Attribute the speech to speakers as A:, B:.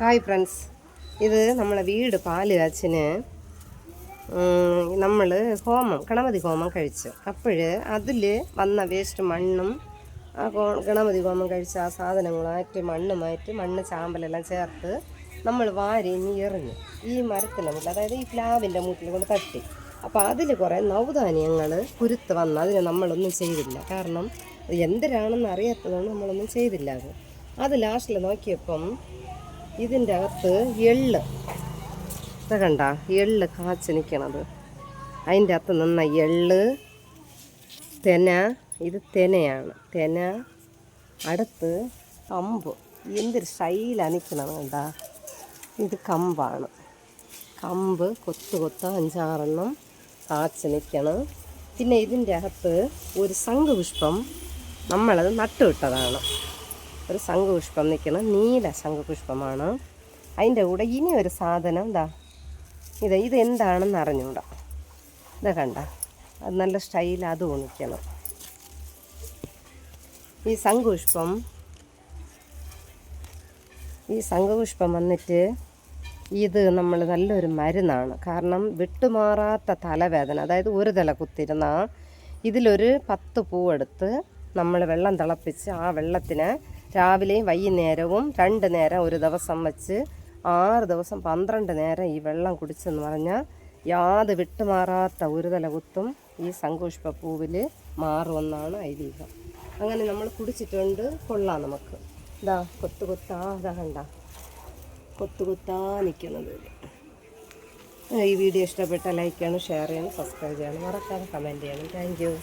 A: Hi friends, ഇത് നമ്മളെ വീട് പാല് കാച്ചിന് നമ്മൾ ഗണപതി ഹോമം കഴിച്ചു. അപ്പോൾ അതിൽ വന്ന വേസ്റ്റ് മണ്ണും ഗണപതി ഹോമം കഴിച്ച ആ സാധനങ്ങളായിട്ട് മണ്ണ് ചാമ്പലെല്ലാം ചേർത്ത് നമ്മൾ വാരി എറിഞ്ഞു ഈ മരത്തിൻ്റെ മുട്ടിൽ, അതായത് ഈ പ്ലാവിൻ്റെ മുട്ടിൽ കൊണ്ട് തട്ടി. അപ്പോൾ അതിൽ കുറേ നവധാന്യങ്ങൾ കുരുത്ത് വന്ന് അതിന് നമ്മളൊന്നും ചെയ്തില്ല. കാരണം എന്തിനാണെന്ന് അറിയാത്തതുകൊണ്ട് നമ്മളൊന്നും ചെയ്തില്ല. അത് ലാസ്റ്റിൽ നോക്കിയപ്പം ഇതിൻ്റെ അകത്ത് എള്ള് കണ്ട, എള്ള് കാച്ചു നിൽക്കണത്. അതിൻ്റെ അകത്ത് നിന്ന എള്ള് ഇത് തെനയാണ്. അടുത്ത് കമ്പ്, എന്തൊരു സ്റ്റൈലാണ് നിൽക്കണത് കണ്ട. ഇത് കമ്പാണ്. കമ്പ് കൊത്ത് 5-6 കാച്ചു നിൽക്കണം. പിന്നെ ഇതിൻ്റെ അകത്ത് ഒരു ശംഖുപുഷ്പം നമ്മളത് നട്ടുവിട്ടതാണ്. ഒരു ശംഖുപുഷ്പം നിൽക്കണം, നീല ശംഖുപുഷ്പമാണ്. അതിൻ്റെ കൂടെ ഇനി ഒരു സാധനം ഇത് എന്താണെന്ന് അറിഞ്ഞൂടാ. കണ്ട, അത് നല്ല സ്റ്റൈൽ, അത് നിൽക്കണം. ഈ ശംഖുപുഷ്പം വന്നിട്ട് ഇത് നമ്മൾ നല്ലൊരു മരുന്നാണ്. കാരണം വിട്ടുമാറാത്ത തലവേദന, അതായത് ഒരു തല കുത്തിരുന്ന ഇതിലൊരു 10 പൂവെടുത്ത് നമ്മൾ വെള്ളം തിളപ്പിച്ച് ആ വെള്ളത്തിന് രാവിലെയും വൈകുന്നേരവും 2 നേരം ഒരു ദിവസം വെച്ച് 6 ദിവസം 12 നേരം ഈ വെള്ളം കുടിച്ചെന്ന് പറഞ്ഞാൽ യാതൊരു വിട്ടുമാറാത്ത ഒരു തല കുത്തും ഈ ശംഖുപുഷ്പ പൂവിൽ മാറുമെന്നാണ് ഐതിഹ്യം. അങ്ങനെ നമ്മൾ കുടിച്ചിട്ടുണ്ട്, കൊള്ളാം നമുക്ക്. കൊത്തുകുത്താ നിൽക്കുന്നത്. ഈ വീഡിയോ ഇഷ്ടപ്പെട്ട ലൈക്ക് ചെയ്യണം, ഷെയർ ചെയ്യണം, സബ്സ്ക്രൈബ് ചെയ്യണം, മറക്കാതെ കമൻറ്റ് ചെയ്യണം. Thank you.